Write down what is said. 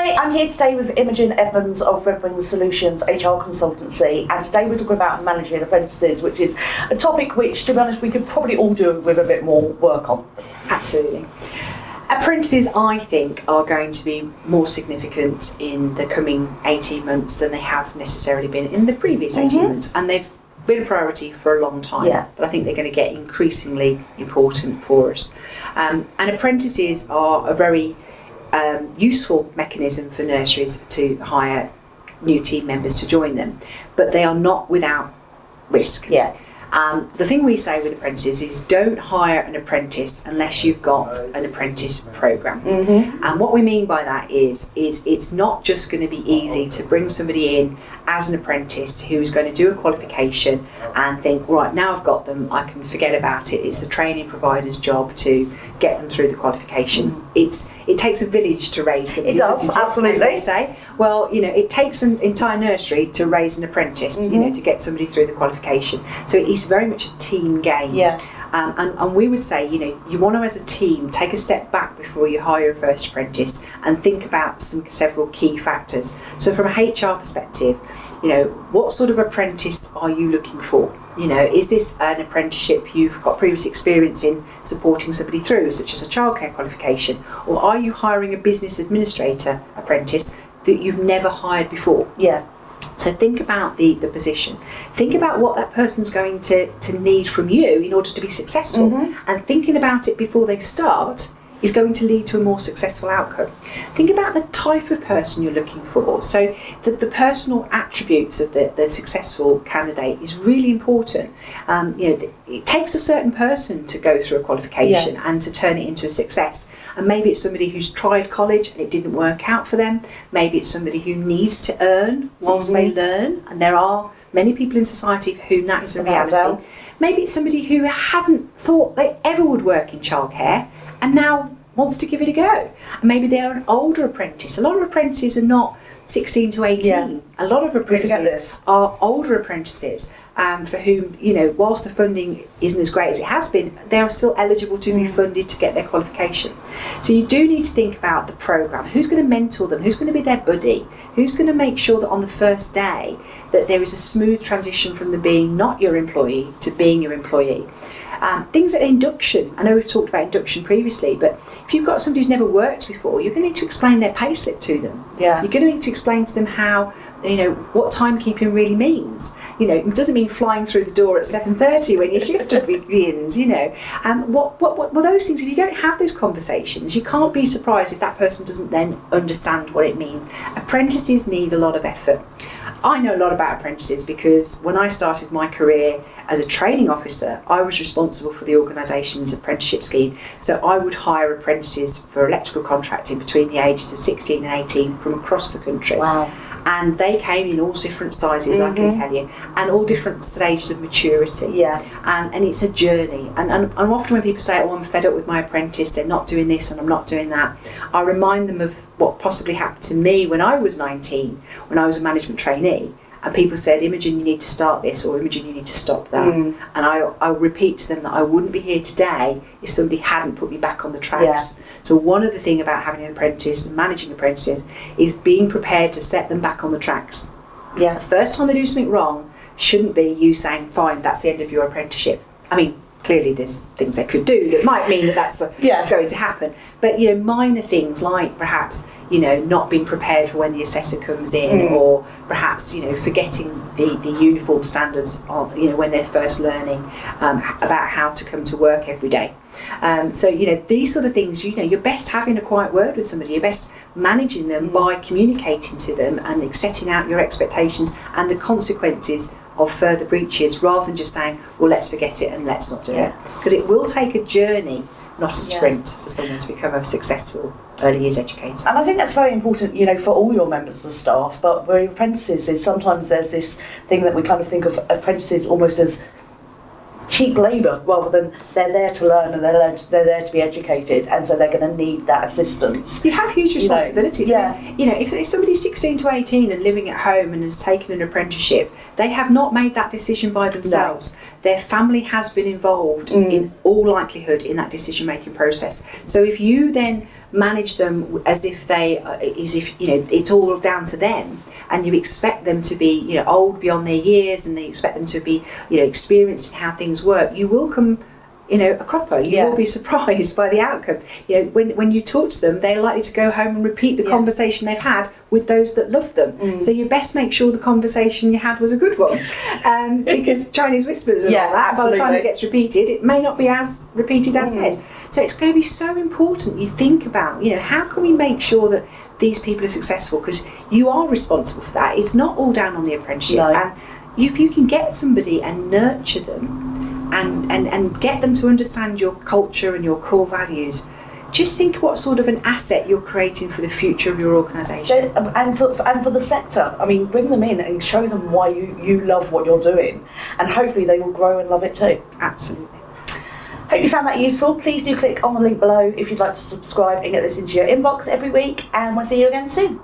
Hi, I'm here today with Imogen Edmunds of Redwing Solutions HR consultancy, and today we're talking about managing apprentices, which is a topic which, to be honest, we could probably all do with a bit more work on. Absolutely. Apprentices, I think, are going to be more significant in the coming 18 months than they have necessarily been in the previous 18 months, and they've been a priority for a long time, but I think they're going to get increasingly important for us. And apprentices are a very useful mechanism for nurseries to hire new team members to join them, but they are not without risk. The thing we say with apprentices is don't hire an apprentice unless you've got an apprentice programme. And what we mean by that is it's not just going to be easy to bring somebody in as an apprentice who's going to do a qualification and think, right, now I've got them, I can forget about it. It's the training provider's job to get them through the qualification. It takes a village to raise somebody. It does, absolutely. As they say. Well, you know, it takes an entire nursery to raise an apprentice, you know, to get somebody through the qualification. So it's very much a team game. And we would say, you know, you want to, as a team, take a step back before you hire a first apprentice and think about several key factors. So from a HR perspective, you know, what sort of apprentice are you looking for? You know, is this an apprenticeship you've got previous experience in supporting somebody through, such as a childcare qualification? Or are you hiring a business administrator apprentice that you've never hired before? So think about the position. Think about what that person's going to need from you in order to be successful. And thinking about it before they start is going to lead to a more successful outcome. Think about the type of person you're looking for. So the personal attributes of the successful candidate is really important. You know, it takes a certain person to go through a qualification and to turn it into a success. And maybe it's somebody who's tried college and it didn't work out for them. Maybe it's somebody who needs to earn whilst they learn. And there are many people in society for whom that is a reality. Maybe it's somebody who hasn't thought they ever would work in childcare and now wants to give it a go. And maybe they're an older apprentice. A lot of apprentices are not 16 to 18. A lot of apprentices are older apprentices for whom, you know, whilst the funding isn't as great as it has been, they are still eligible to be funded to get their qualification. So you do need to think about the programme. Who's going to mentor them? Who's going to be their buddy? Who's going to make sure that on the first day that there is a smooth transition from the being not your employee to being your employee? Things like induction. I know we've talked about induction previously, but if you've got somebody who's never worked before, you're going to need to explain their payslip to them. You're going to need to explain to them how, you know, what timekeeping really means. You know, it doesn't mean flying through the door at 7:30 when your shift begins, you know. What those things, if you don't have those conversations, you can't be surprised if that person doesn't then understand what it means. Apprentices need a lot of effort. I know a lot about apprentices because when I started my career as a training officer, I was responsible for the organisation's apprenticeship scheme. So I would hire apprentices for electrical contracting between the ages of 16 and 18 from across the country. And they came in all different sizes, I can tell you, and all different stages of maturity. And it's a journey. And often when people say, oh, I'm fed up with my apprentice, they're not doing this and I'm not doing that, I remind them of what possibly happened to me when I was 19, when I was a management trainee. And people said, Imogen, you need to start this, or Imogen, you need to stop that. And I'll repeat to them that I wouldn't be here today if somebody hadn't put me back on the tracks. So one of the things about having an apprentice and managing apprentices is being prepared to set them back on the tracks. The first time they do something wrong shouldn't be you saying, fine, that's the end of your apprenticeship. I mean, clearly there's things they could do that might mean that that's going to happen. But, you know, minor things like perhaps, you know, not being prepared for when the assessor comes in, or perhaps, you know, forgetting the uniform standards of, you know, when they're first learning about how to come to work every day. So, you know, these sort of things, you know, you're best having a quiet word with somebody, you're best managing them by communicating to them and setting out your expectations and the consequences of further breaches, rather than just saying, well, let's forget it and let's not do it. Because it will take a journey, not a sprint, for someone to become a successful early years educator. And I think that's very important, you know, for all your members of staff, but for apprentices is sometimes there's this thing that we kind of think of apprentices almost as cheap labour, rather than they're there to learn and they're there to be educated, and so they're going to need that assistance. You have huge responsibilities. You know, if somebody's 16 to 18 and living at home and has taken an apprenticeship, they have not made that decision by themselves. Their family has been involved in all likelihood in that decision-making process. So if you then manage them as if it's all down to them, and you expect them to be old beyond their years, and you expect them to be experienced in how things work, you will come a cropper. You will be surprised by the outcome. When you talk to them, they're likely to go home and repeat the conversation they've had with those that love them. So you best make sure the conversation you had was a good one, because Chinese whispers and all that, by the time it gets repeated, it may not be as repeated as said. So it's going to be so important you think about, how can we make sure that these people are successful, because you are responsible for that. It's not all down on the apprenticeship. And if you can get somebody and nurture them, and get them to understand your culture and your core values, just think what sort of an asset you're creating for the future of your organisation. And for the sector. I mean, bring them in and show them why you love what you're doing, and hopefully they will grow and love it too. Absolutely. Hope you found that useful. Please do click on the link below if you'd like to subscribe and get this into your inbox every week, and we'll see you again soon.